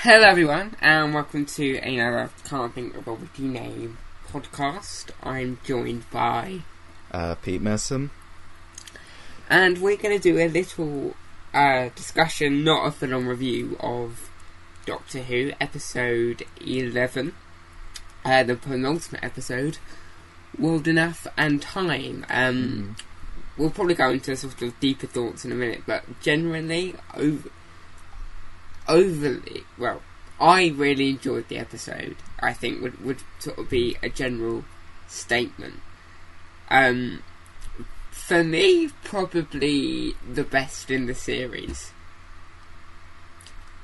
Hello everyone, and welcome to another Can't Think of a Witty Name podcast. I'm joined by Pete Messom. And we're going to do a little discussion, not a full-on review, of Doctor Who, episode 11, the penultimate episode, World Enough and Time. We'll probably go into sort of deeper thoughts in a minute, but generally, overly, well, I really enjoyed the episode. I think would sort of be a general statement. For me, probably the best in the series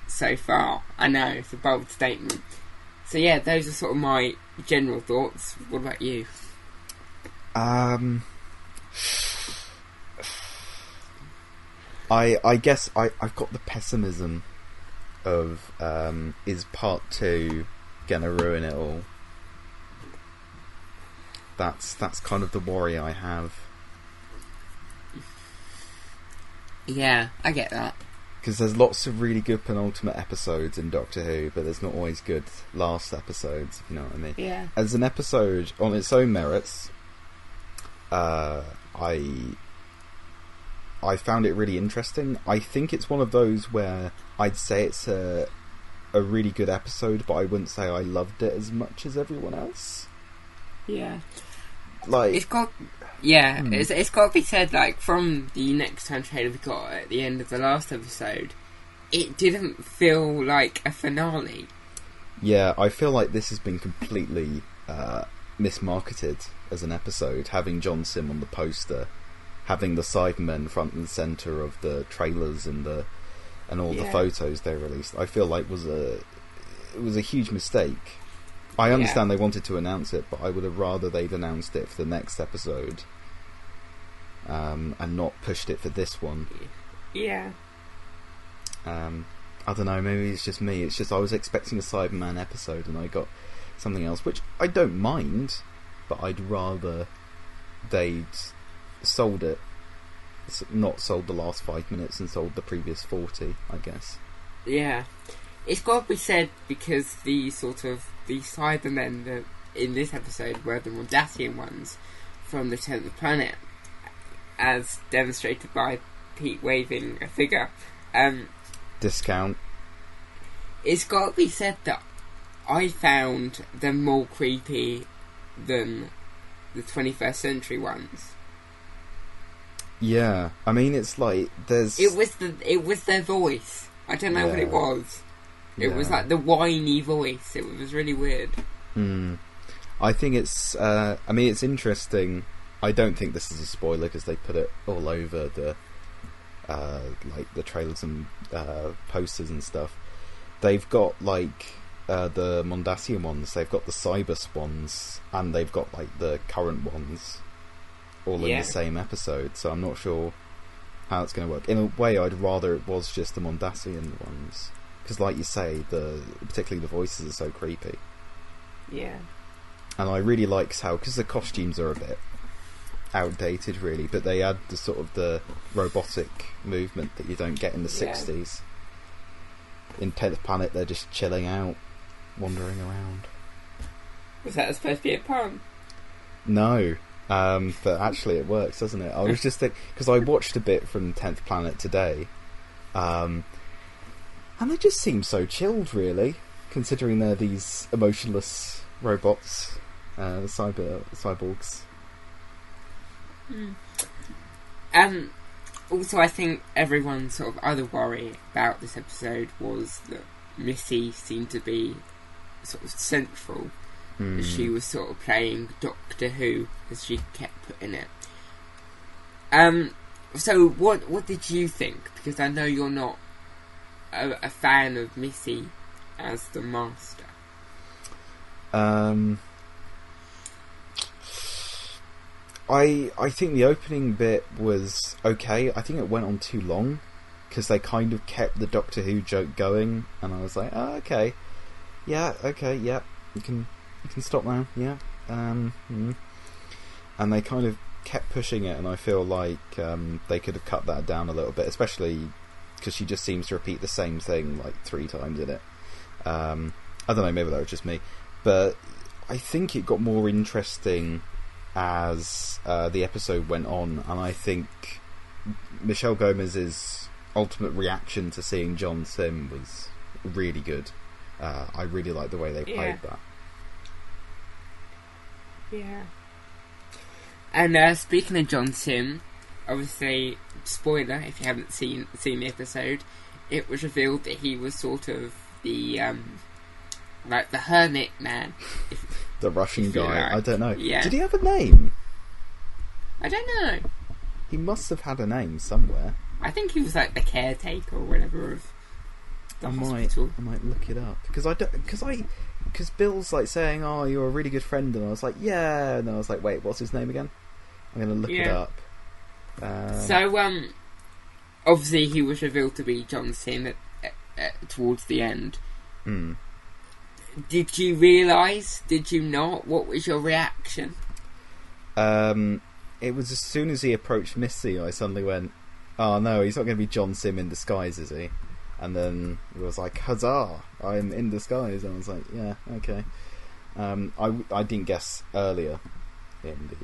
so far. I know, it's a bold statement. So yeah, those are sort of my general thoughts. What about you? I guess I've got the pessimism of is part 2 gonna ruin it all? That's kind of the worry I have. Yeah, I get that. Because there's lots of really good penultimate episodes in Doctor Who, but there's not always good last episodes, if you know what I mean. Yeah. As an episode on its own merits, I found it really interesting. I think it's one of those where I'd say it's a really good episode, but I wouldn't say I loved it as much as everyone else. Yeah. Like, it's got to be said, like, from the Next Time trailer we got at the end of the last episode, it didn't feel like a finale. Yeah, I feel like this has been completely mismarketed as an episode, having John Sim on the poster, having the Cybermen front and centre of the trailers and all the photos they released. I feel like it was a huge mistake. I understand they wanted to announce it, but I would have rather they'd announced it for the next episode, and not pushed it for this one. Yeah. I don't know, maybe it's just me. It's just I was expecting a Cyberman episode and I got something else, which I don't mind, but I'd rather they'd sold it, not sold the last 5 minutes and sold the previous 40, I guess. Yeah. It's got to be said, because the Cybermen that in this episode were the Mondasian ones from the 10th Planet, as demonstrated by Pete waving a figure. Discount. It's got to be said that I found them more creepy than the 21st century ones. Yeah, I mean, it's like there's. It was their voice. I don't know what it was. It was like the whiny voice. It was really weird. I think it's. I mean, it's interesting. I don't think this is a spoiler because they put it all over the, like the trailers and posters and stuff. They've got like the Mondasian ones. They've got the Cybus ones, and they've got like the current ones, all in the same episode. So I'm not sure how it's going to work. In a way, I'd rather it was just the Mondasian ones. Because, like you say, particularly the voices are so creepy. Yeah. And I really like how, because the costumes are a bit outdated, really, but they add the sort of the robotic movement that you don't get in the 60s. In 10th Planet, they're just chilling out, wandering around. Was that supposed to be a pun? No, but actually it works, doesn't it? I was just thinking, because I watched a bit from 10th Planet today, and they just seem so chilled, really, considering they're these emotionless robots, the cyborgs. Also, I think everyone's sort of other worry about this episode was that Missy seemed to be sort of central. She was sort of playing Doctor Who, as she kept putting it. So what did you think? Because I know you're not a fan of Missy as the Master. I think the opening bit was okay. I think it went on too long because they kind of kept the Doctor Who joke going, and I was like, oh, okay, yeah, you can stop now, yeah. And they kind of kept pushing it, and I feel like they could have cut that down a little bit, especially because she just seems to repeat the same thing like 3 times in it. I don't know, maybe that was just me, but I think it got more interesting as the episode went on, and I think Michelle Gomez's ultimate reaction to seeing John Sim was really good. I really liked the way they played that. Yeah. And speaking of John Sim, obviously, spoiler if you haven't seen the episode, it was revealed that he was sort of the like the hermit man. The Russian guy. Like. I don't know. Yeah. Did he have a name? I don't know. He must have had a name somewhere. I think he was like the caretaker or whatever of the hospital. I might look it up because Bill's like saying, "Oh, you're a really good friend," and I was like, "Yeah," and then I was like, "Wait, what's his name again?" I'm gonna look it up. So obviously he was revealed to be John Sim towards the end. Hmm. Did you realise? Did you not? What was your reaction? It was as soon as he approached Missy, I suddenly went, "Oh no, he's not going to be John Sim in disguise, is he?" And then it was like, "Huzzah! I'm in disguise." And I was like, "Yeah, okay." I didn't guess earlier in the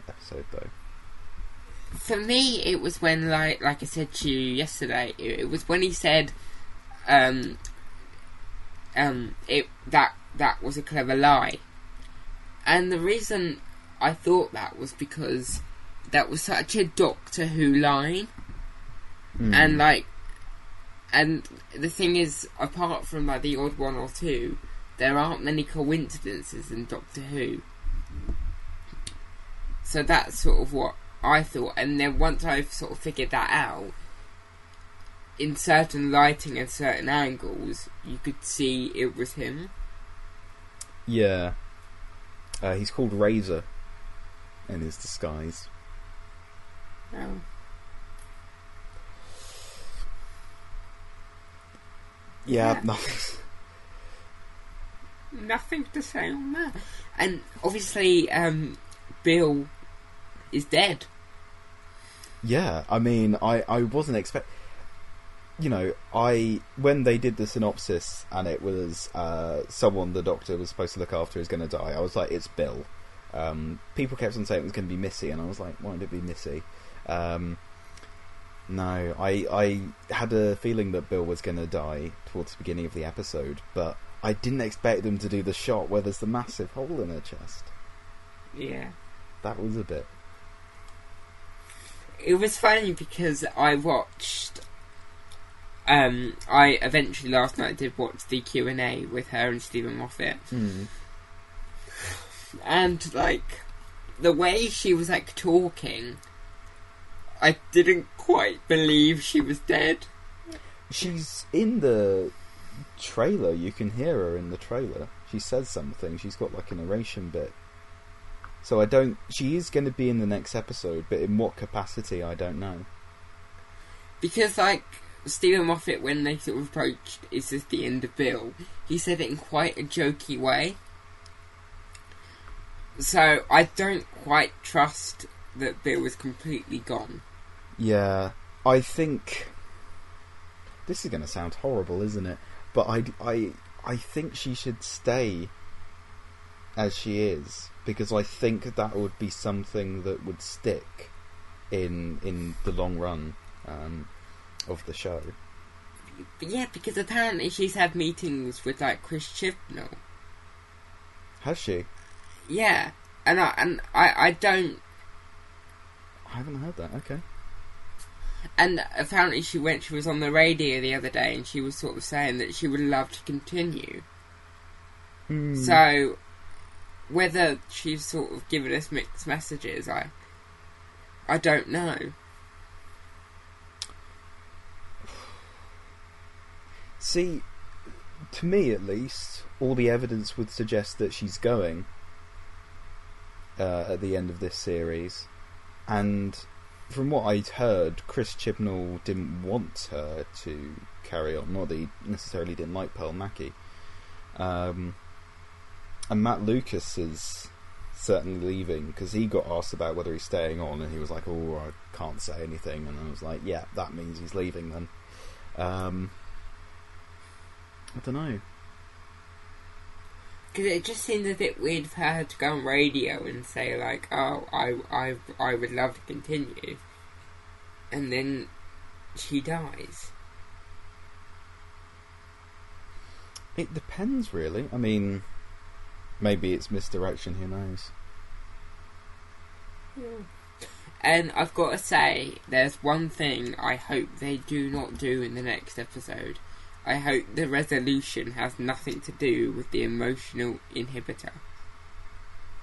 episode though. For me, it was when, like I said to you yesterday, it was when he said, that was a clever lie, and the reason I thought that was because that was such a Doctor Who line, and the thing is, apart from like the odd one or two, there aren't many coincidences in Doctor Who. So that's sort of what I thought, and then once I've sort of figured that out, in certain lighting and certain angles, you could see it was him. Yeah. He's called Razor in his disguise. Oh. Yeah, Nothing to say on that. And obviously, Bill is dead. Yeah, I mean, I wasn't expecting... You know, when they did the synopsis and it was someone the Doctor was supposed to look after is going to die, I was like, it's Bill. People kept on saying it was going to be Missy, and I was like, why would it be Missy? No, I had a feeling that Bill was going to die towards the beginning of the episode, but I didn't expect them to do the shot where there's the massive hole in her chest. Yeah. That was a bit... It was funny because I watched... I eventually last night did watch the Q&A with her and Stephen Moffat. And, like, the way she was, like, talking, I didn't quite believe she was dead. She's in the trailer. You can hear her in the trailer. She says something. She's got, like, a narration bit. So she is going to be in the next episode, but in what capacity, I don't know. Because, like, Stephen Moffat, when they sort of approached, is this the end of Bill? He said it in quite a jokey way. So, I don't quite trust that Bill was completely gone. Yeah, I think... This is going to sound horrible, isn't it? But I think she should stay as she is, because I think that would be something that would stick in the long run of the show. Yeah, because apparently she's had meetings with, like, Kris Chibnall. Has she? Yeah, and I don't... I haven't heard that, okay. And apparently she was on the radio the other day and she was sort of saying that she would love to continue. So, whether she's sort of given us mixed messages, I don't know. See, to me at least, all the evidence would suggest that she's going at the end of this series. And from what I'd heard, Kris Chibnall didn't want her to carry on. Not that he necessarily didn't like Pearl Mackie. And Matt Lucas is certainly leaving, because he got asked about whether he's staying on, and he was like, "Oh, I can't say anything." And I was like, "Yeah, that means he's leaving then." I don't know. Because it just seemed a bit weird for her to go on radio and say, like, oh, I would love to continue. And then she dies. It depends, really. I mean, maybe it's misdirection, who knows? Yeah. And I've got to say, there's one thing I hope they do not do in the next episode. I hope the resolution has nothing to do with the emotional inhibitor.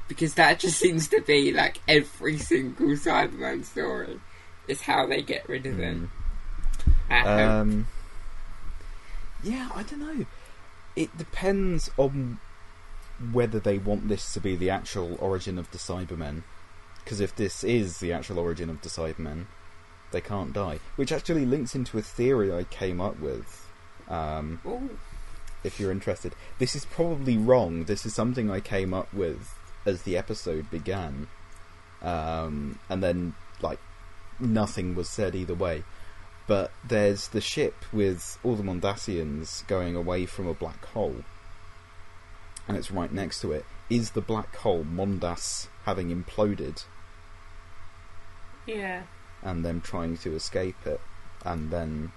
Because that just seems to be like every single Cyberman story. Is how they get rid of it. Yeah, I don't know. It depends on whether they want this to be the actual origin of the Cybermen. Because if this is the actual origin of the Cybermen, they can't die. Which actually links into a theory I came up with. If you're interested. This is probably wrong. This is something I came up with as the episode began. And then, like, nothing was said either way. But there's the ship with all the Mondasians going away from a black hole. And it's right next to it. Is the black hole Mondas having imploded? Yeah. And them trying to escape it. And then...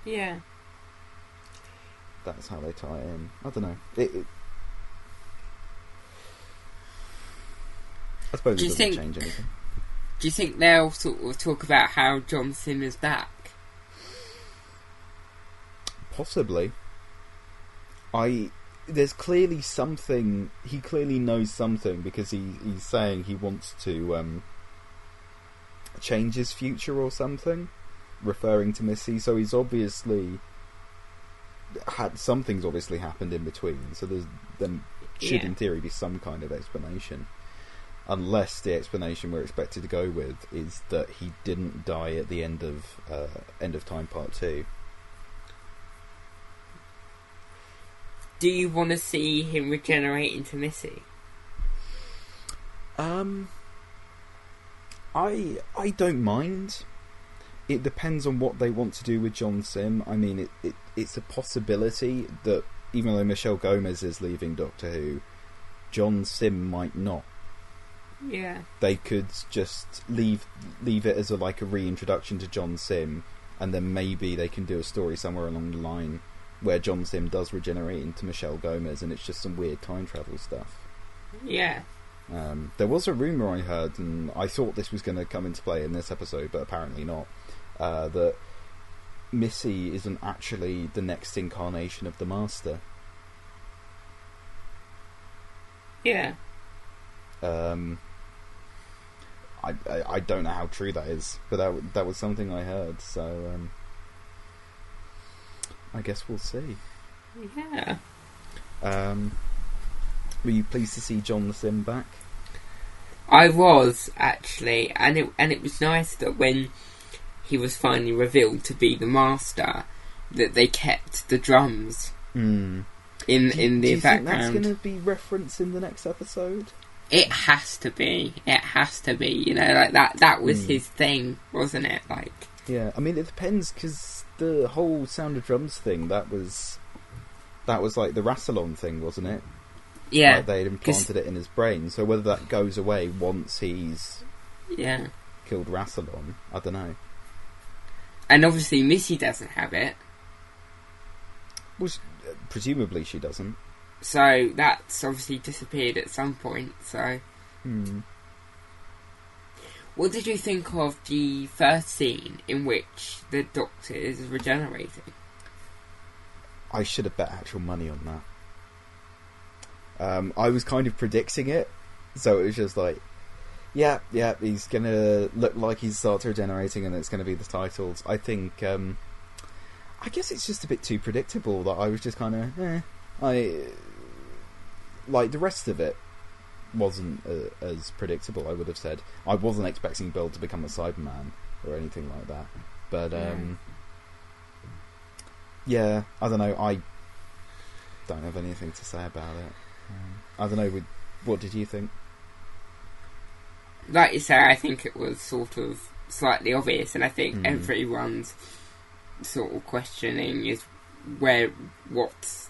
Yeah. That's how they tie it in. I don't know. I suppose it doesn't change anything. Do you think they'll sort of talk about how John Sim is back? Possibly. There's clearly something... He clearly knows something because he's saying he wants to change his future or something, referring to Missy. So he's obviously... Something's obviously happened in between. So there should, in theory, be some kind of explanation. Unless the explanation we're expected to go with is that he didn't die at the end of Time Part 2. Do you want to see him regenerate into Missy? I don't mind. It depends on what they want to do with John Sim. I mean, it's a possibility that even though Michelle Gomez is leaving Doctor Who, John Sim might not. Yeah. They could just leave it as a reintroduction to John Sim, and then maybe they can do a story somewhere along the line where John Sim does regenerate into Michelle Gomez, and it's just some weird time travel stuff. Yeah. There was a rumour I heard, and I thought this was going to come into play in this episode, but apparently not, that Missy isn't actually the next incarnation of the Master. Yeah. I don't know how true that is, but that was something I heard, so I guess we'll see. Yeah. Were you pleased to see John Sim back? I was, actually, and it was nice that when he was finally revealed to be the Master, that they kept the drums in the background. Do you think that's going to be referenced in the next episode? It has to be. It has to be. You know, like that was his thing, wasn't it? Like, yeah. I mean, it depends, because the whole Sound of Drums thing, that was like the Rassilon thing, wasn't it? Yeah. Like they'd implanted it in his brain. So whether that goes away once he's killed Rassilon, I don't know. And obviously Missy doesn't have it. Well, presumably she doesn't. So that's obviously disappeared at some point, so... What did you think of the first scene in which the Doctor is regenerating? I should have bet actual money on that. I was kind of predicting it, so it was just like, yeah, he's going to look like he starts regenerating and it's going to be the titles. I think, I guess it's just a bit too predictable that I was just kind of, like, the rest of it wasn't as predictable, I would have said. I wasn't expecting Bill to become a Cyberman or anything like that. But, yeah, I don't know. I don't have anything to say about it. I don't know. What did you think? Like you say, I think it was sort of slightly obvious, and I think everyone's sort of questioning is what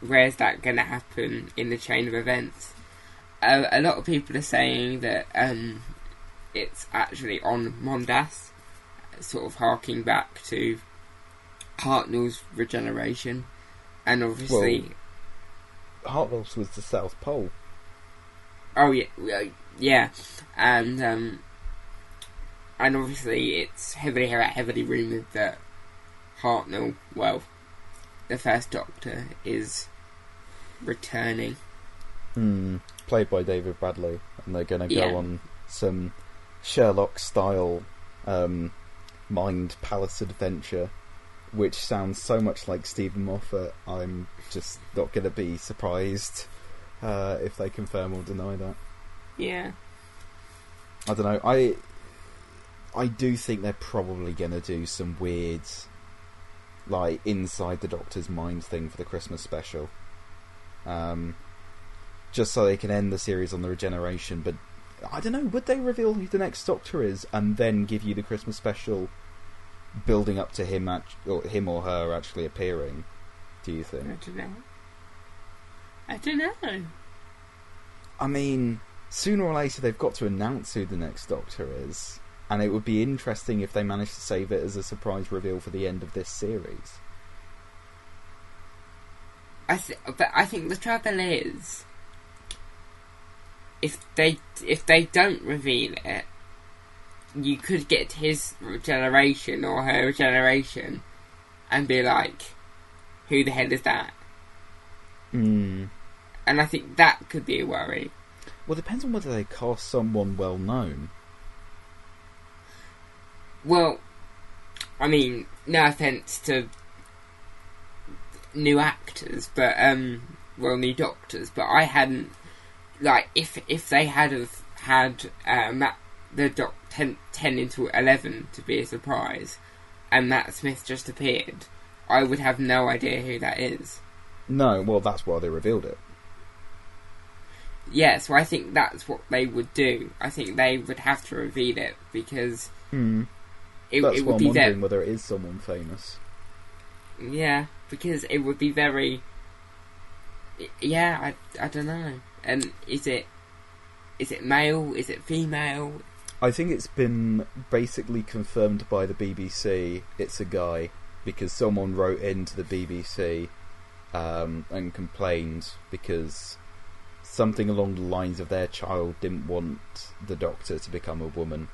where's that going to happen in the chain of events? A lot of people are saying that it's actually on Mondas, sort of harking back to Hartnell's regeneration, and obviously... Well, Hartnell's was the South Pole. Oh, yeah, and obviously it's heavily rumoured that Hartnell, well, the First Doctor, is returning. Played by David Bradley, and they're going to go on some Sherlock-style Mind Palace adventure, which sounds so much like Stephen Moffat. I'm just not going to be surprised if they confirm or deny that. Yeah. I don't know. I do think they're probably going to do some weird, like, inside the Doctor's mind thing for the Christmas special. Just so they can end the series on the regeneration. But I don't know, would they reveal who the next Doctor is and then give you the Christmas special building up to him or her actually appearing, do you think? I don't know. I mean, sooner or later they've got to announce who the next Doctor is, and it would be interesting if they managed to save it as a surprise reveal for the end of this series. But I think the trouble is, if they don't reveal it, you could get his regeneration or her regeneration and be like, who the hell is that? And I think that could be a worry. Well, it depends on whether they cast someone well known. Well, I mean, no offence to new actors, but new Doctors, but I hadn't, like, if they had had the 10 into 11 to be a surprise, and Matt Smith just appeared, I would have no idea who that is. No, well, that's why they revealed it. Yeah, so I think that's what they would do. I think they would have to reveal it, because it would be... That's why I'm wondering whether it is someone famous. Yeah, because it would be very... Yeah, I don't know. And is it male? Is it female? I think it's been basically confirmed by the BBC it's a guy, because someone wrote into the BBC and complained because something along the lines of their child didn't want the Doctor to become a woman.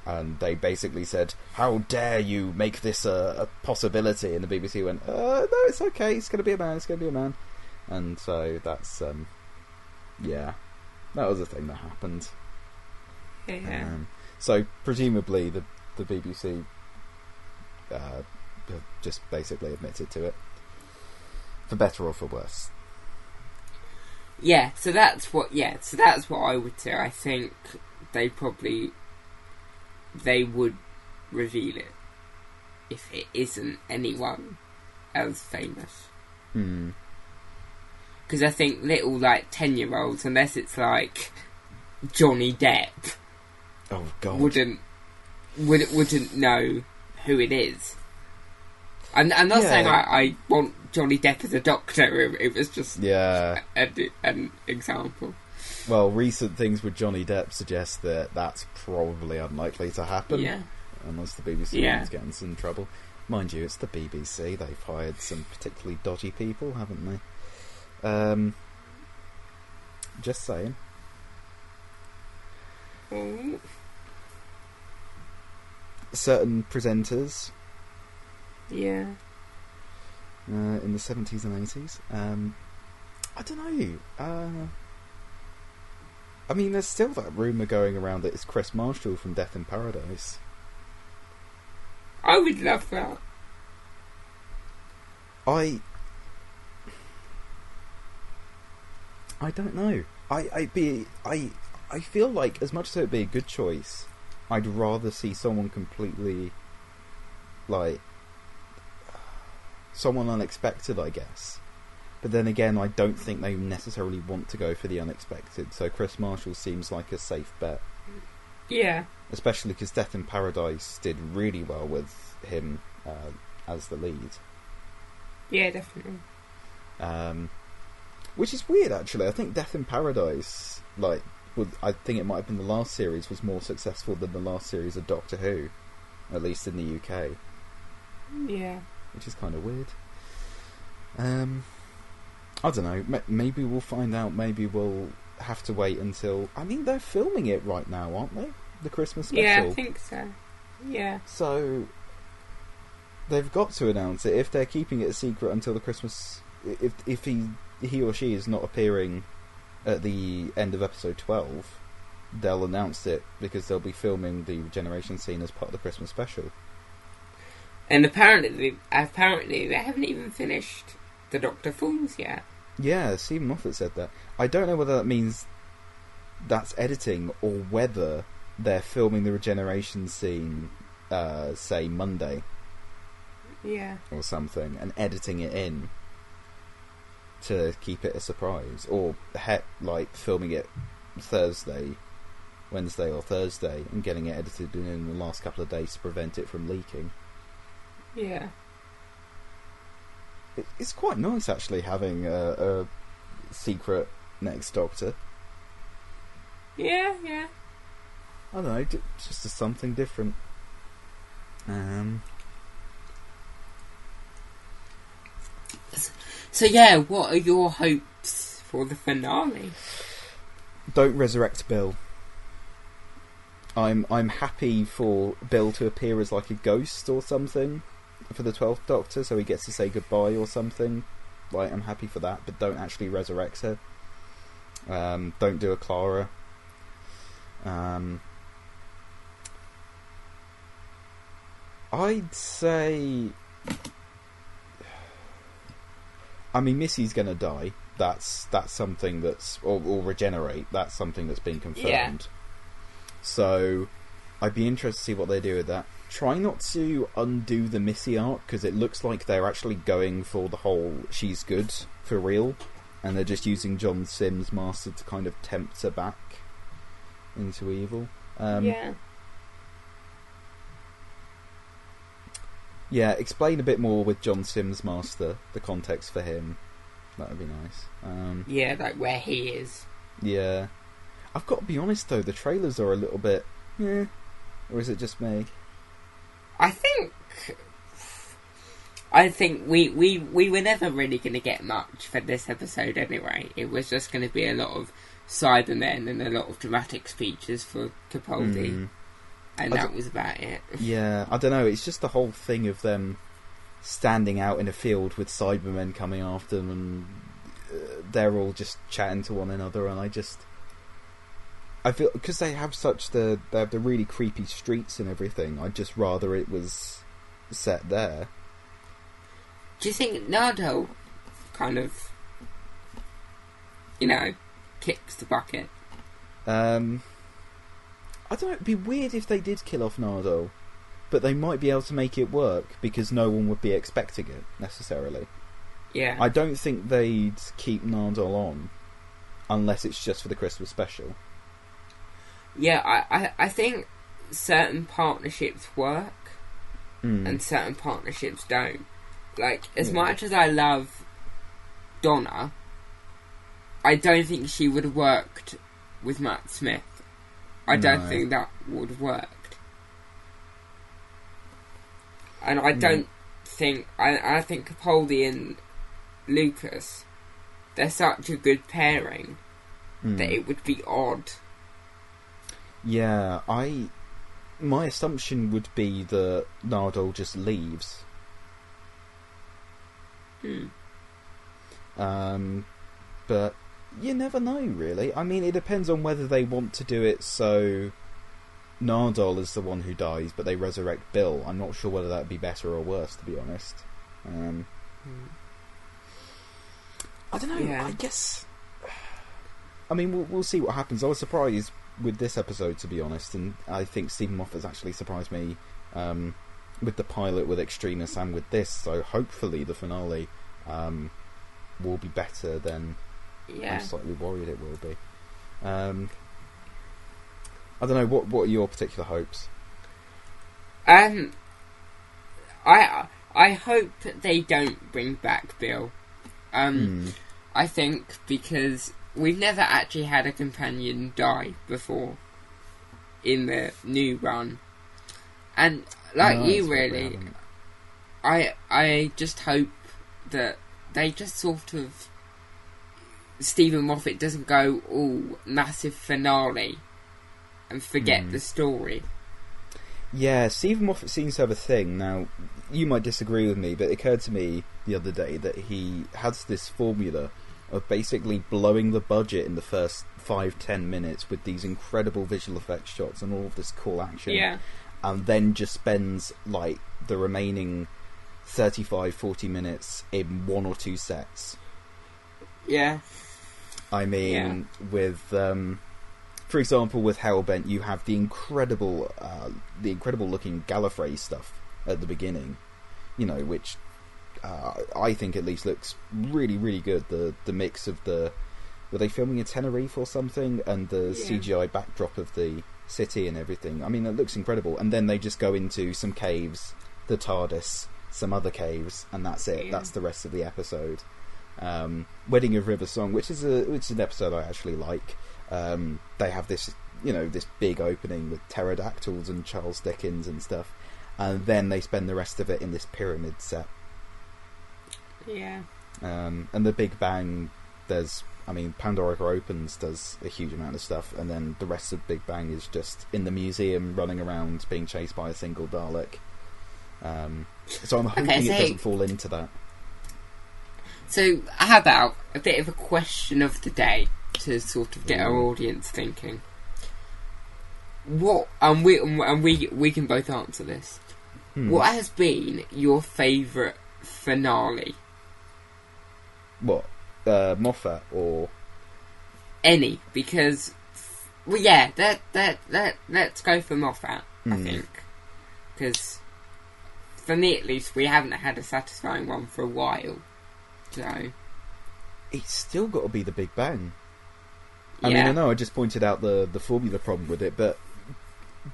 And they basically said, how dare you make this a possibility? And the BBC went, no, it's okay, it's going to be a man, it's going to be a man. And so that's, yeah, that was a thing that happened. Yeah. So presumably the BBC have just basically admitted to it, for better or for worse. Yeah, so that's what I would say. I think they would reveal it if it isn't anyone else famous. Because I think little, like, 10-year-olds, unless it's like Johnny Depp, oh god, wouldn't know who it is. I'm not saying I want Johnny Depp as a Doctor. It was just an example. Well, recent things with Johnny Depp suggest that that's probably unlikely to happen. Yeah. Unless the BBC wants to get in some trouble. Mind you, it's the BBC. They've hired some particularly dodgy people, haven't they? Just saying. Certain presenters. Yeah. In the 70s and 80s. I don't know. I mean, there's still that rumour going around that it's Kris Marshall from Death in Paradise. I would love that. I don't know. I feel like, as much as it would be a good choice, I'd rather see someone completely, like, someone unexpected, I guess. But then again, I don't think they necessarily want to go for the unexpected, so Kris Marshall seems like a safe bet. Yeah. Especially because Death in Paradise did really well with him as the lead. Yeah, definitely. Which is weird, actually. I think Death in Paradise, I think it might have been the last series, was more successful than the last series of Doctor Who, at least in the UK. Yeah. Which is kind of weird. I don't know. Maybe we'll find out. Maybe we'll have to wait until... I mean, they're filming it right now, aren't they? The Christmas special. Yeah, I think so. Yeah. So, they've got to announce it. If they're keeping it a secret until the Christmas... If he or she is not appearing at the end of episode 12, they'll announce it because they'll be filming the regeneration scene as part of the Christmas special. And apparently they haven't even finished the Doctor Falls yet. Yeah, Stephen Moffat said that. I don't know whether that means that's editing or whether they're filming the regeneration scene, say, Monday. Yeah. Or something, and editing it in to keep it a surprise. Or, filming it Wednesday or Thursday, and getting it edited in the last couple of days to prevent it from leaking. Yeah. It's quite nice, actually, having a secret next Doctor. Yeah. I don't know, just something different. So yeah, what are your hopes for the finale? Don't resurrect Bill. I'm happy for Bill to appear as like a ghost or something for the 12th Doctor, so he gets to say goodbye or something. I'm happy for that, but don't actually resurrect her. Don't do a Clara. I'd say... I mean, Missy's gonna die. That's something that's... Or regenerate. That's something that's been confirmed. Yeah. So, I'd be interested to see what they do with that. Try not to undo the Missy arc, because it looks like they're actually going for the whole she's good for real, and they're just using John Sims' Master to kind of tempt her back into evil. Yeah. Yeah, explain a bit more with John Sims' Master, the context for him. That would be nice. Yeah, like where he is. Yeah. I've got to be honest though, the trailers are a little bit... Yeah. Or is it just me? I think we were never really going to get much for this episode anyway. It was just going to be a lot of Cybermen and a lot of dramatic speeches for Capaldi. And that was about it. Yeah, I don't know, it's just the whole thing of them standing out in a field with Cybermen coming after them, and they're all just chatting to one another, and I feel, because they have the really creepy streets and everything, I'd just rather it was set there. Do you think Nardo kind of, kicks the bucket? I don't know, it'd be weird if they did kill off Nardo, but they might be able to make it work because no one would be expecting it, necessarily. Yeah. I don't think they'd keep Nardo on unless it's just for the Christmas special. Yeah, I think certain partnerships work and certain partnerships don't. Like, as much as I love Donna, I don't think she would have worked with Matt Smith. I don't think that would have worked. And I don't think... I think Capaldi and Lucas, they're such a good pairing that it would be odd. Yeah, my assumption would be that Nardo just leaves. But you never know, really. I mean, it depends on whether they want to do it so Nardole is the one who dies, but they resurrect Bill. I'm not sure whether that would be better or worse, to be honest. I don't know. Yeah. I guess. I mean, we'll see what happens. I was surprised with this episode, to be honest, and I think Stephen Moffat's actually surprised me with the pilot, with Extremis, and with this. So hopefully the finale will be better than I'm slightly worried it will be. I don't know. What are your particular hopes? I hope they don't bring back Bill. I think because we've never actually had a companion die before in the new run. And like No, you it's what we really, haven't. I just hope that they just sort of... Stephen Moffat doesn't go, massive finale and forget the story. Yeah, Stephen Moffat seems to have a thing. Now, you might disagree with me, but it occurred to me the other day that he has this formula of basically blowing the budget in the first 5-10 minutes with these incredible visual effects shots and all of this cool action. Yeah. And then just spends, like, the remaining 35-40 minutes in 1 or 2 sets. Yeah. I mean, with... for example, with Hellbent, you have the incredible looking Gallifrey stuff at the beginning, which I think at least looks really, really good. The mix of were they filming in Tenerife or something, and the CGI backdrop of the city and everything. I mean, it looks incredible. And then they just go into some caves, the TARDIS, some other caves, and that's it. Yeah. That's the rest of the episode. Wedding of River Song, which is an episode I actually like. They have this, this big opening with pterodactyls and Charles Dickens and stuff, and then they spend the rest of it in this pyramid set. Yeah. And the Big Bang, Pandora Opens does a huge amount of stuff, and then the rest of Big Bang is just in the museum, running around, being chased by a single Dalek. So I'm hoping it doesn't fall into that. So, how about a bit of a question of the day to sort of get our audience thinking? What we can both answer this. What has been your favourite finale? What? Moffat or any? Because let's go for Moffat. I think because for me at least we haven't had a satisfying one for a while. So it's still got to be the Big Bang. I mean, I know I just pointed out the formula problem with it, but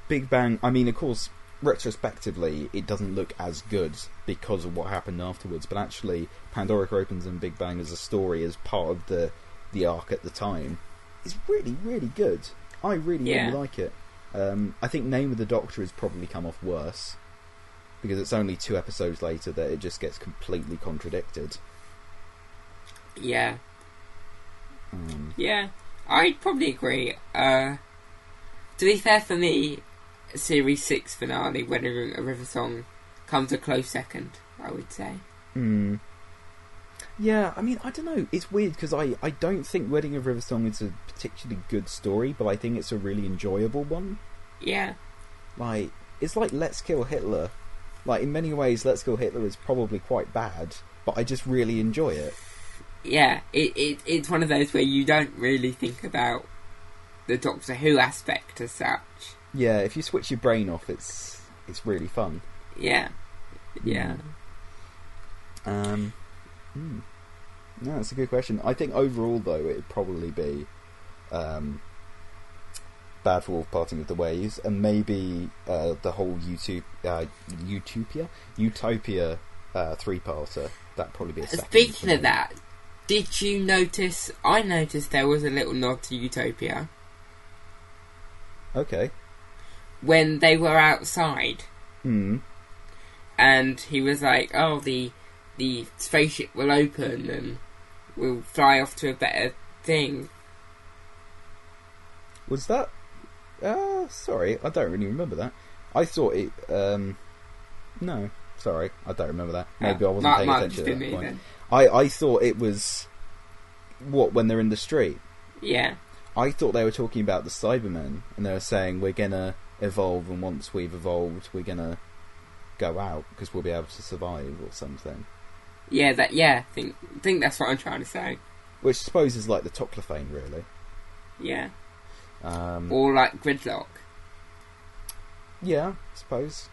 Big Bang, I mean, of course, retrospectively, it doesn't look as good because of what happened afterwards, but actually, Pandora Opens and Big Bang as a story, as part of the arc at the time, is really, really good. I really, really like it. I think Name of the Doctor has probably come off worse, because it's only 2 episodes later that it just gets completely contradicted. Yeah. Yeah. I'd probably agree. To be fair, for me, Series 6 finale, Wedding of River Song, comes a close second, I would say. Yeah, I mean, I don't know. It's weird, because I don't think Wedding of River Song is a particularly good story, but I think it's a really enjoyable one. Yeah. Like, it's like Let's Kill Hitler. Like, in many ways, Let's Kill Hitler is probably quite bad, but I just really enjoy it. Yeah, it's one of those where you don't really think about the Doctor Who aspect as such. Yeah, if you switch your brain off, it's really fun. Yeah. Yeah. No, that's a good question. I think overall, though, it'd probably be Bad for Wolf Parting with the Waves, and maybe the whole Utopia 3-parter. That'd probably be a second. Speaking of that, did you notice? I noticed there was a little nod to Utopia. Okay. When they were outside. And he was like, "Oh, the spaceship will open and we'll fly off to a better thing." Was that? Sorry, I don't really remember that. I thought it. No, sorry, I don't remember that. Maybe I wasn't paying attention at that point. I thought it was when they're in the street. Yeah. I thought they were talking about the Cybermen, and they were saying we're gonna evolve, and once we've evolved, we're gonna go out because we'll be able to survive or something. Yeah, I think that's what I'm trying to say. Which I suppose is like the Toclophane, really. Yeah. Or like Gridlock. Yeah, I suppose.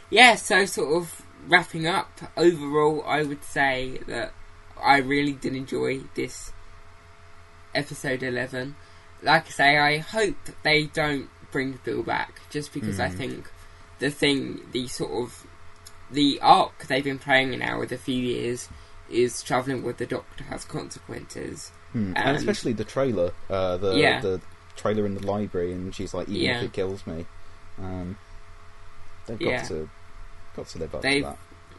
Yeah, so sort of wrapping up, overall, I would say that I really did enjoy this episode 11. Like I say, I hope they don't bring Bill back, just because I think the sort of the arc they've been playing now with a few years is travelling with the Doctor has consequences. And especially the trailer, the trailer in the library, and she's like, even if it kills me, they've got to live up to that.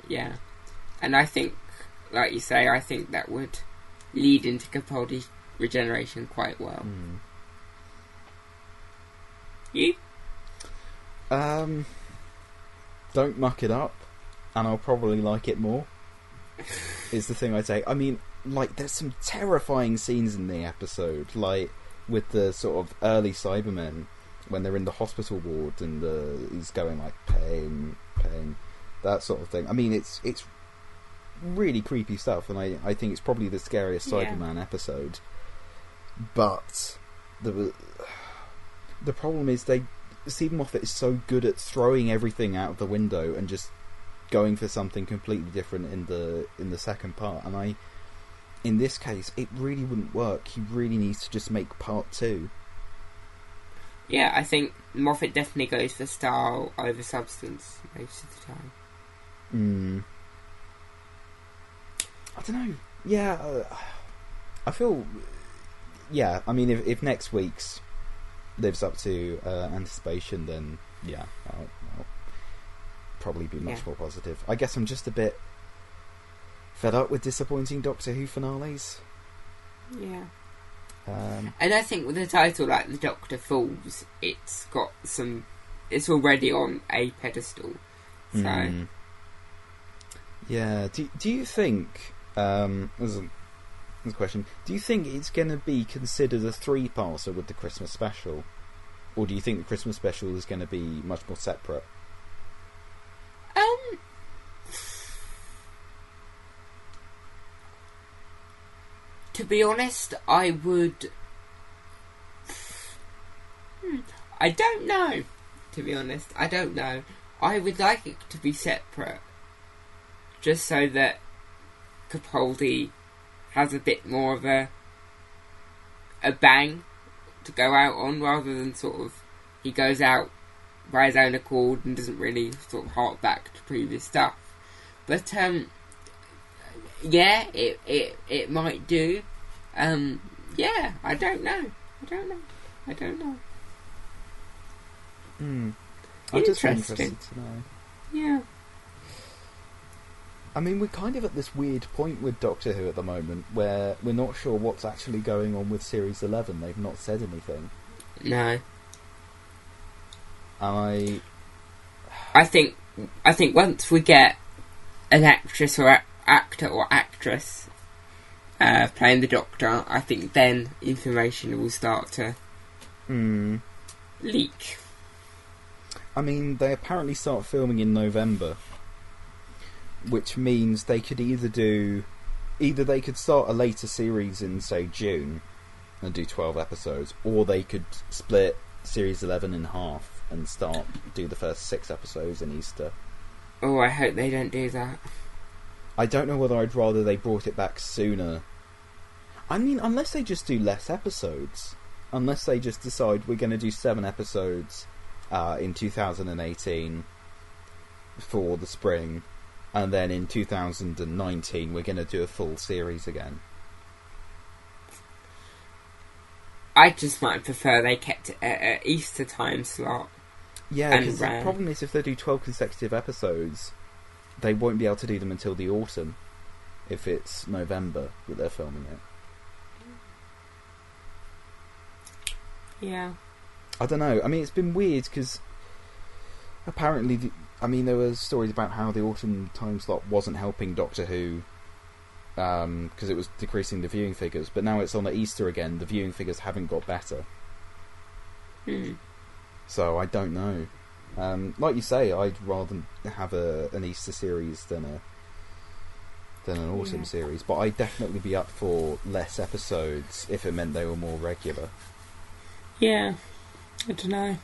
Yeah, and I think, like you say, I think that would lead into Capaldi's regeneration quite well. You? Don't muck it up, and I'll probably like it more. Is the thing I'd say. I mean, like, there's some terrifying scenes in the episode, like with the sort of early Cybermen when they're in the hospital ward and he's going like pain, that sort of thing. I mean, it's really creepy stuff, and I think it's probably the scariest Cyberman episode. But the problem is Stephen Moffat is so good at throwing everything out of the window and just going for something completely different in the second part, and in this case it really wouldn't work. He really needs to just make part 2. Yeah, I think Moffat definitely goes for style over substance most of the time. I don't know. Yeah, I feel. Yeah, I mean, if next week's lives up to anticipation, then yeah, I'll probably be much more positive. I guess I'm just a bit fed up with disappointing Doctor Who finales. Yeah. And I think with a title like The Doctor Falls, it's already on a pedestal. So. Yeah. Do you think? There's a question. Do you think it's going to be considered a 3-parter with the Christmas special, or do you think the Christmas special is going to be much more separate? To be honest, I would. I don't know. To be honest, I don't know. I would like it to be separate, just so that Capaldi has a bit more of a bang to go out on, rather than sort of he goes out by his own accord and doesn't really sort of hark back to previous stuff. But yeah, it might do. Yeah, I don't know. I'm just interested to know. Yeah. I mean, we're kind of at this weird point with Doctor Who at the moment, where we're not sure what's actually going on with Series 11. They've not said anything. No. I think once we get an actress or actor or actress playing the Doctor, I think then information will start to leak. I mean, they apparently start filming in November, which means they could either they could start a later series in, say, June and do 12 episodes, or they could split Series 11 in half and do the first 6 episodes in Easter. Oh, I hope they don't do that. I don't know whether I'd rather they brought it back sooner. I mean, unless they just do less episodes. Unless they just decide we're going to do 7 episodes in 2018 for the spring, and then in 2019 we're going to do a full series again. I just might prefer they kept it at Easter time slot. Yeah, because the problem is if they do 12 consecutive episodes, they won't be able to do them until the autumn, if it's November that they're filming it. Yeah. I don't know. I mean, it's been weird because apparently, there were stories about how the autumn time slot wasn't helping Doctor Who because it was decreasing the viewing figures, but now it's on at Easter again. The viewing figures haven't got better. So I don't know. Like you say, I'd rather have an Easter series than an autumn series, but I'd definitely be up for less episodes if it meant they were more regular. Yeah, I don't know.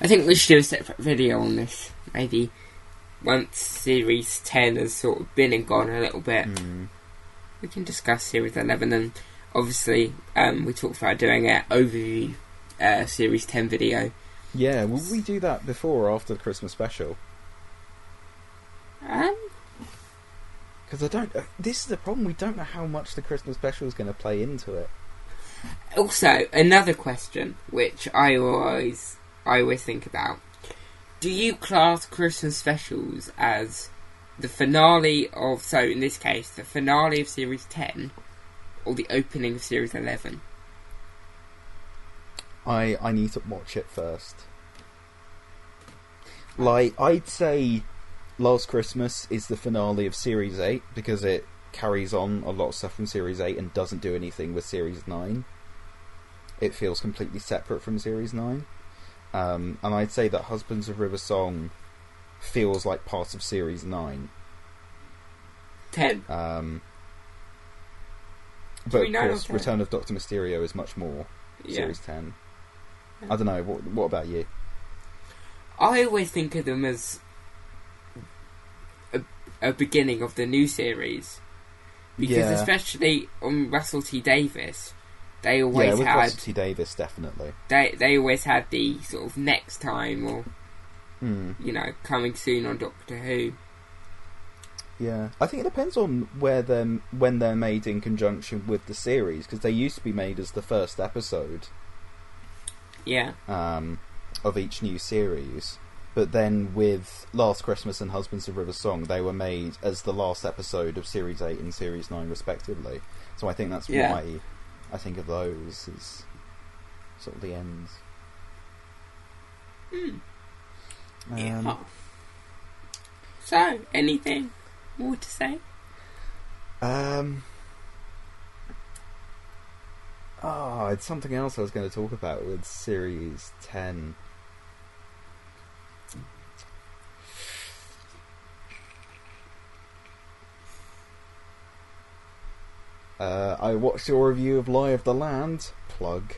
I think we should do a separate video on this, maybe once Series 10 has sort of been and gone a little bit. We can discuss Series 11, and obviously we talked about doing an overview Series 10 video. Yeah, will we do that before or after the Christmas special? Because I don't. This is the problem. We don't know how much the Christmas special is going to play into it. Also, another question which I always think about: do you class Christmas specials as the finale of? So in this case, the finale of Series 10, or the opening of Series 11? I need to watch it first. Like, I'd say Last Christmas is the finale of Series 8 because it carries on a lot of stuff from Series 8 and doesn't do anything with Series 9. It feels completely separate from Series 9. And I'd say that Husbands of River Song feels like part of Series 9. 10. But of course, Return of Dr. Mysterio is much more Series 10. Yeah. I don't know, what about you? I always think of them as a beginning of the new series. Because especially on Russell T Davies, they always had... Russell T Davies, definitely. They always had the sort of next time or, coming soon on Doctor Who. Yeah, I think it depends on when they're made in conjunction with the series, because they used to be made as the first episode. Yeah. Of each new series, but then with Last Christmas and Husbands of River Song, they were made as the last episode of Series 8 and Series 9 respectively. So I think that's why I think of those as sort of the ends. Yeah. So, anything more to say? It's something else I was going to talk about with Series 10. I watched your review of Lie of the Land. Plug.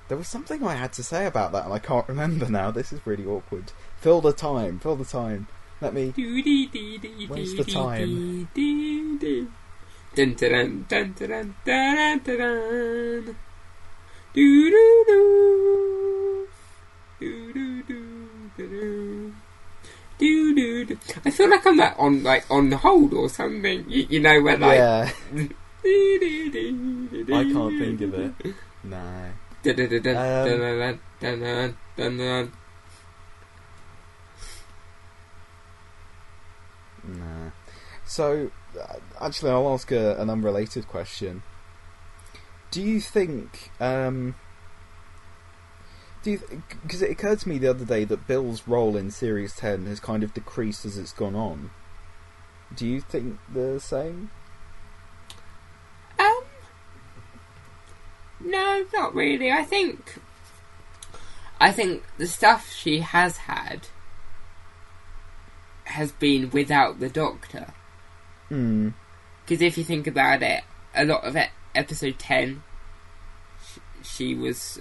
There was something I had to say about that and I can't remember now. This is really awkward. Fill the time. Let me... Where's the time? Dun dun dun dun dun dun dun. Do do do. Do do do. Do do do. I feel like I'm on hold or something. You know where like. Yeah. I can't think of it. Nah. Nah. So, actually, I'll ask an unrelated question. Do you think, because it occurred to me the other day that Bill's role in Series 10 has kind of decreased as it's gone on. Do you think the same? No, not really. I think the stuff she has had has been without the Doctor. Because if you think about it, a lot of episode 10, she was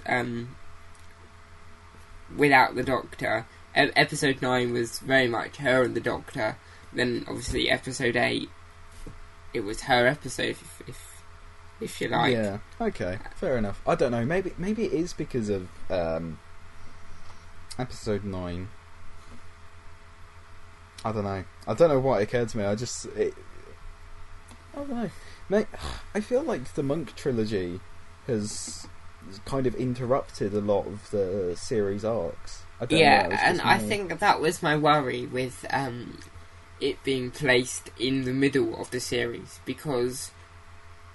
without the Doctor. Episode 9 was very much her and the Doctor. Then, obviously, episode 8, it was her episode, if you like. Yeah, okay, fair enough. I don't know, maybe it is because of episode 9. I don't know what occurred to me. I don't know. I feel like the Monk trilogy has kind of interrupted a lot of the series arcs. I don't know, and I think that was my worry with it being placed in the middle of the series, because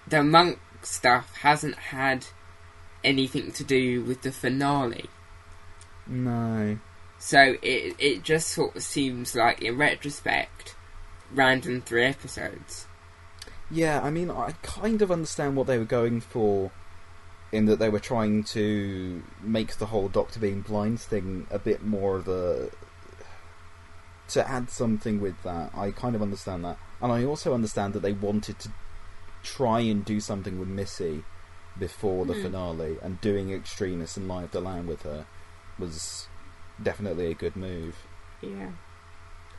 the Monk stuff hasn't had anything to do with the finale. No. So it just sort of seems like, in retrospect, random 3 episodes. Yeah, I mean, I kind of understand what they were going for, in that they were trying to make the whole Doctor being blind thing a bit more of a... to add something with that. I kind of understand that. And I also understand that they wanted to try and do something with Missy before the finale, and doing Extremis and Lie of the Land with her was definitely a good move. Yeah.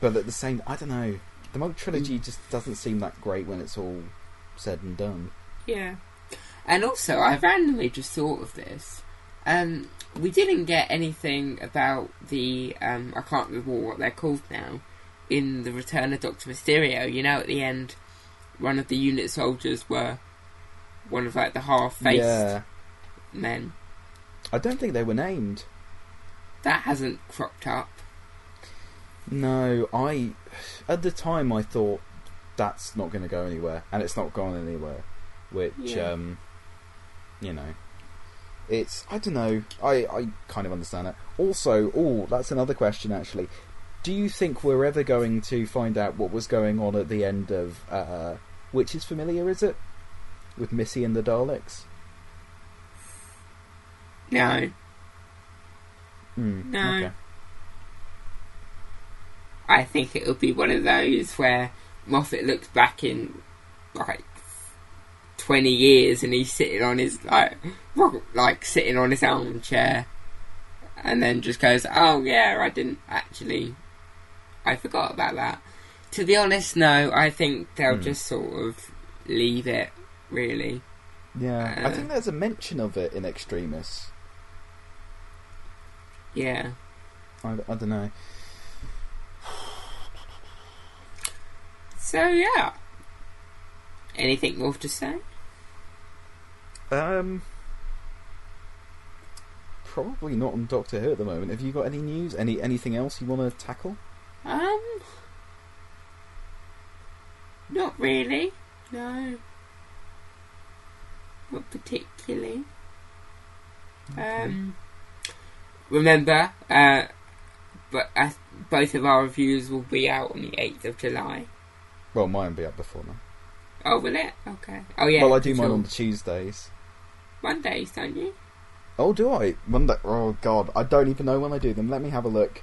But at the same... I don't know. The Monk trilogy just doesn't seem that great when it's all said and done. Yeah. And also, I randomly just thought of this. We didn't get anything about the, I can't remember what they're called now, in the Return of Dr. Mysterio. You know, at the end, one of the unit soldiers were one of, like, the half-faced men. I don't think they were named. That hasn't cropped up. No, at the time I thought that's not going to go anywhere, and it's not gone anywhere. Which, you know, it's, I don't know, I kind of understand it. Also, that's another question actually. Do you think we're ever going to find out what was going on at the end of Which Is Familiar, is it? With Missy and the Daleks? No. No. Okay. I think it'll be one of those where Moffat looks back in, like, 20 years and he's sitting on his, sitting on his armchair and then just goes, oh yeah, I forgot about that. To be honest, no, I think they'll just sort of leave it, really. Yeah, I think there's a mention of it in Extremis. Yeah. I don't know. So, yeah. Anything more to say? Probably not on Doctor Who at the moment. Have you got any news? Anything else you want to tackle? Not really. No. Not particularly. Okay. Remember, but both of our reviews will be out on the 8th of July. Well, mine will be up before now. Oh, will it? Okay. Oh, yeah. Well, I do mine on the Tuesdays. Mondays, don't you? Oh, do I? Monday? Oh, God. I don't even know when I do them. Let me have a look.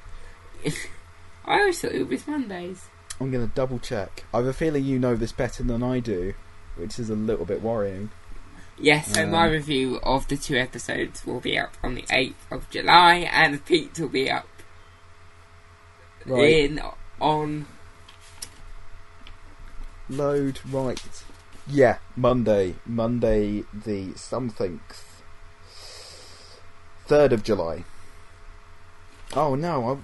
I always thought it was Mondays. I'm going to double check. I have a feeling you know this better than I do, which is a little bit worrying. Yes, so my review of the 2 episodes will be up on the 8th of July, and Pete will be up on... Load, right. Yeah, Monday the something. 3rd of July. Oh no,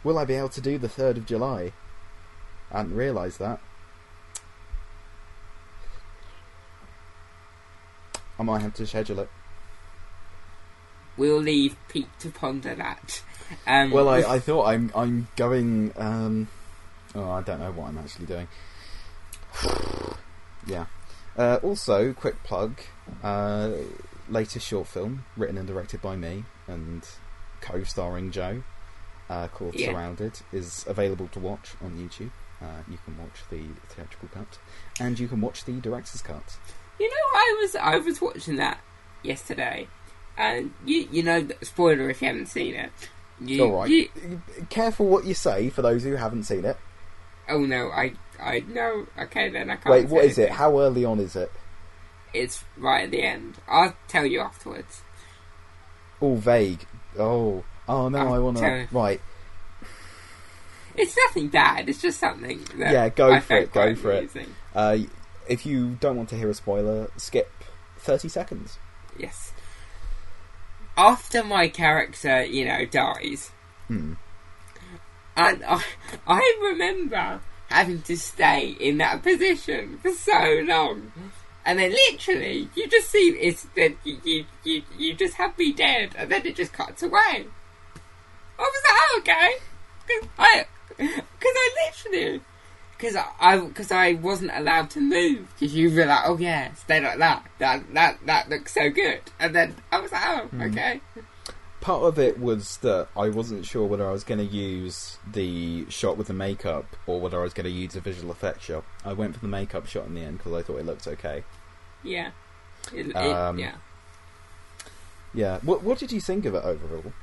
will I be able to do the 3rd of July? I hadn't realised that. I might have to schedule it. We'll leave Pete to ponder that. Well, I thought I'm going. I don't know what I'm actually doing. Yeah. Also, quick plug. Latest short film, written and directed by me and co-starring Joe, called Surrounded, is available to watch on YouTube. You can watch the theatrical cut, and you can watch the director's cut. You know, I was watching that yesterday, and you know, spoiler if you haven't seen it. Alright. Careful what you say for those who haven't seen it. Oh no, I know. Okay, then I can't. Wait, what is it? How early on is it? It's right at the end. I'll tell you afterwards. All vague. Oh no, I want to. Right. It's nothing bad. It's just something that go for it. If you don't want to hear a spoiler, skip 30 seconds. Yes. After my character, dies, and I remember having to stay in that position for so long, and then literally you just see it's that you just have me dead, and then it just cuts away. I was like, oh, okay, because I wasn't allowed to move, because you were like, oh yeah, stay like that. That looks so good, and then I was like, oh, okay. Part of it was that I wasn't sure whether I was going to use the shot with the makeup or whether I was going to use a visual effects shot. I went for the makeup shot in the end because I thought it looked okay. Yeah. Yeah. What did you think of it overall?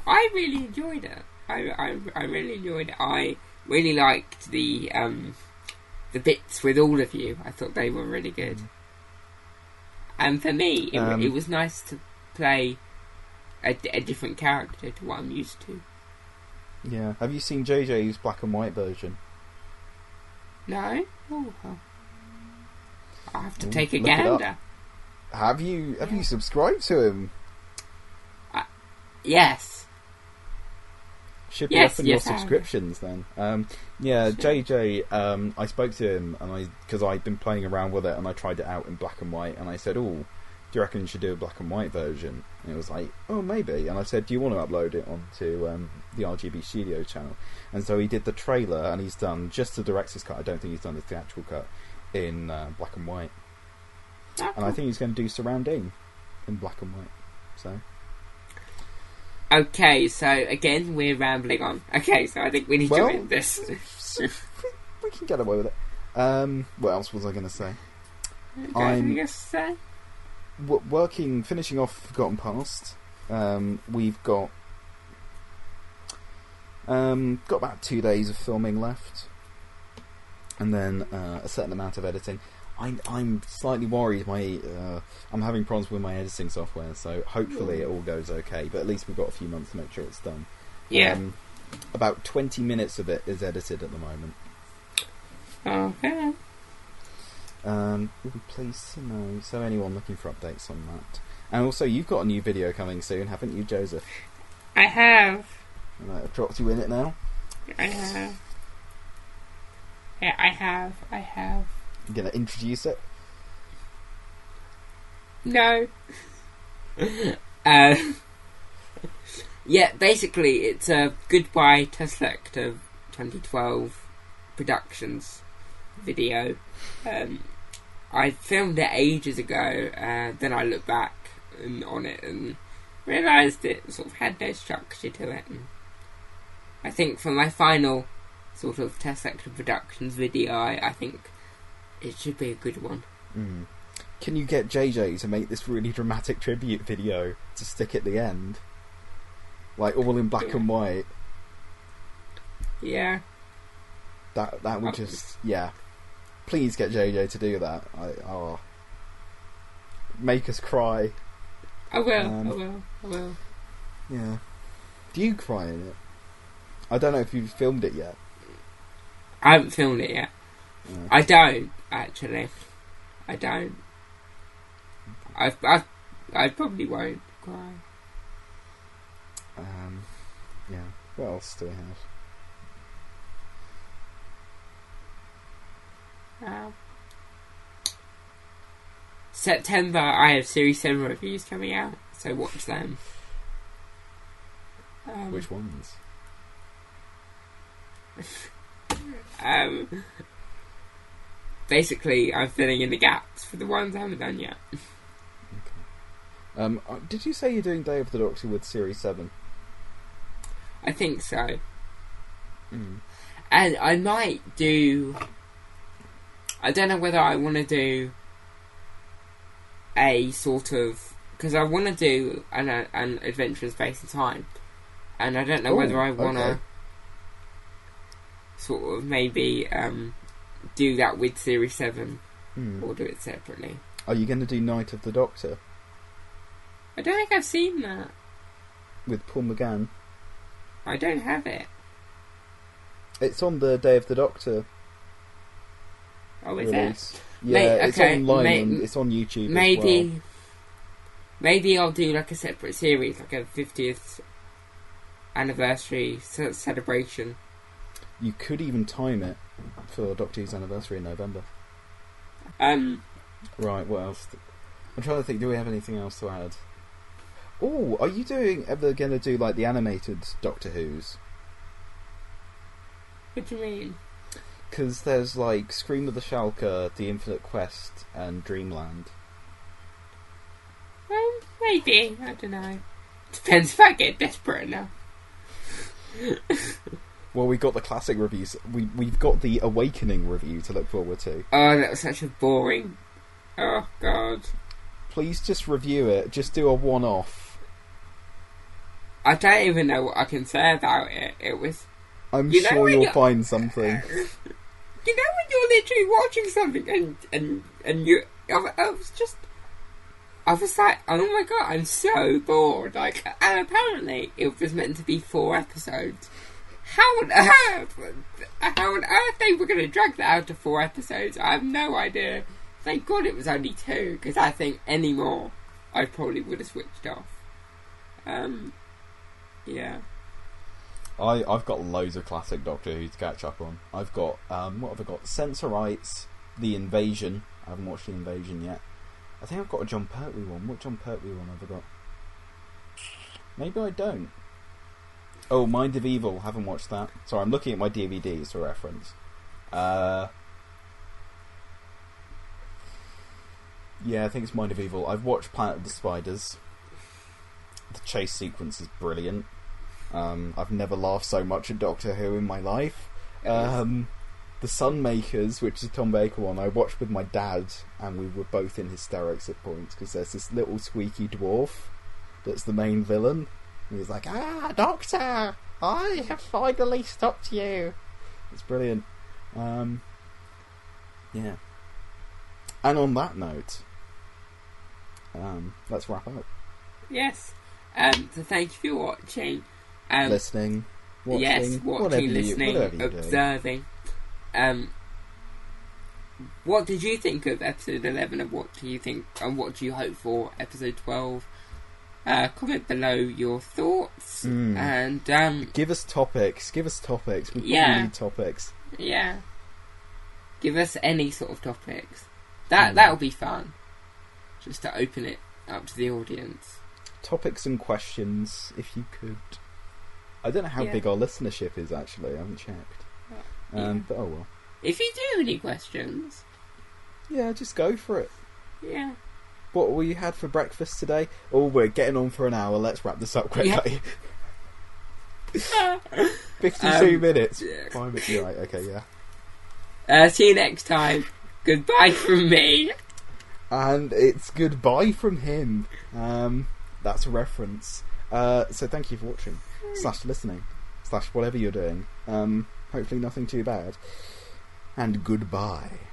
I really enjoyed it. I really enjoyed it. I really liked the bits with all of you. I thought they were really good. And for me, it was nice to play a different character to what I'm used to. Yeah. Have you seen JJ's black and white version? No? Oh. I'll have to take a Look it up. gander. Have you subscribed to him? Yes. Should be up in your subscriptions then. JJ, I spoke to him because I'd been playing around with it and I tried it out in black and white and I said, "Oh, do you reckon you should do a black and white version?" And it was like, "Oh, maybe." And I said, "Do you want to upload it onto the RGB Studio channel?" And so he did the trailer and he's done just the director's cut. I don't think he's done the theatrical cut in black and white. Oh, and I think he's going to do surrounding in black and white. So. Okay, so again we're rambling on. Okay, so I think we need to end this. We can get away with it. What else was I going to say? Finishing off Forgotten Past. We've got about 2 days of filming left, and then a certain amount of editing. I'm slightly worried. I'm having problems with my editing software, so hopefully it all goes okay. But at least we've got a few months to make sure it's done. Yeah. About 20 minutes of it is edited at the moment. Okay. We'll be pleased to know. So anyone looking for updates on that. And also, you've got a new video coming soon, haven't you, Joseph? I have. And I've dropped you in it now. I have. Yeah, I have. You gonna introduce it? No. Yeah, basically it's a goodbye to Select of 2012 Productions video. I filmed it ages ago, then I looked back on it and realised it sort of had no structure to it. And I think for my final sort of Test Sector Productions video, I think it should be a good one. Mm. Can you get JJ to make this really dramatic tribute video to stick at the end? Like, all in black and white? Yeah. That would just... Yeah. Please get JJ to do that. Make us cry. I will. Yeah. Do you cry in it? I don't know if you've filmed it yet. I haven't filmed it yet. Yeah. I don't, actually. I don't. I probably won't cry. Yeah. What else do we have? September, I have Series 7 reviews coming out, so watch them. Which ones? Basically, I'm filling in the gaps for the ones I haven't done yet. Okay. Did you say you're doing Day of the Doctor with Series 7? I think so. Mm. And I might do... I don't know whether I want to do a sort of... Because I want to do an adventure in space and time. And I don't know whether I want to sort of maybe do that with Series 7 or do it separately. Are you going to do Night of the Doctor? I don't think I've seen that. With Paul McGann? I don't have it. It's on the Day of the Doctor. Oh, is release. it? Yeah, it's online and it's on YouTube as well. Maybe I'll do like a separate series, like a 50th anniversary celebration. You could even time it for Doctor Who's anniversary in November. Right, what else? I'm trying to think, do we have anything else to add? Oh, are you ever going to do like the animated Doctor Who's? What do you mean? Because there's like Scream of the Shulker, The Infinite Quest, and Dreamland. Maybe. I don't know. Depends if I get desperate enough. Well, we got the classic reviews. We've got the Awakening review to look forward to. Oh, that was such a boring... Oh, God. Please just review it. Just do a one-off. I don't even know what I can say about it. It was... I'm sure you'll find something. You know when you're literally watching something and you... I was like, oh my God, I'm so bored. Like, and apparently it was meant to be 4 episodes. How on earth they were going to drag that out to 4 episodes? I have no idea Thank God it was only 2, because I think any more, I probably would have switched off. Yeah. I've got loads of classic Doctor Who to catch up on. I've got, what have I got? Sensorites, The Invasion. I haven't watched The Invasion yet. I think I've got a John Pertwee one. What John Pertwee one have I got? Maybe I don't. Oh, Mind of Evil. Haven't watched that. Sorry, I'm looking at my DVDs for reference. Yeah, I think it's Mind of Evil. I've watched Planet of the Spiders. The chase sequence is brilliant. I've never laughed so much at Doctor Who in my life. The Sunmakers, which is a Tom Baker one, I watched with my dad, and we were both in hysterics at points, because there's this little squeaky dwarf that's the main villain. And he's like, Doctor! I have finally stopped you! It's brilliant. Yeah. And on that note, let's wrap up. Yes. So thank you for watching. Listening, watching, yes, watching, listening, observing. What did you think of episode 11, and what do you think, and what do you hope for episode 12? Comment below your thoughts, and give us topics. We really need topics. Yeah. Give us any sort of topics. That'll be fun. Just to open it up to the audience. Topics and questions, if you could. I don't know how big our listenership is, actually. I haven't checked. But oh well. If you do have any questions... Yeah, just go for it. Yeah. What were you had for breakfast today? Oh, we're getting on for an hour. Let's wrap this up quickly. Yeah. 52 minutes. Yeah. 5 minutes. Right, okay, yeah. See you next time. Goodbye from me. And it's goodbye from him. That's a reference. So thank you for watching, / listening, / whatever you're doing. Hopefully nothing too bad. And goodbye.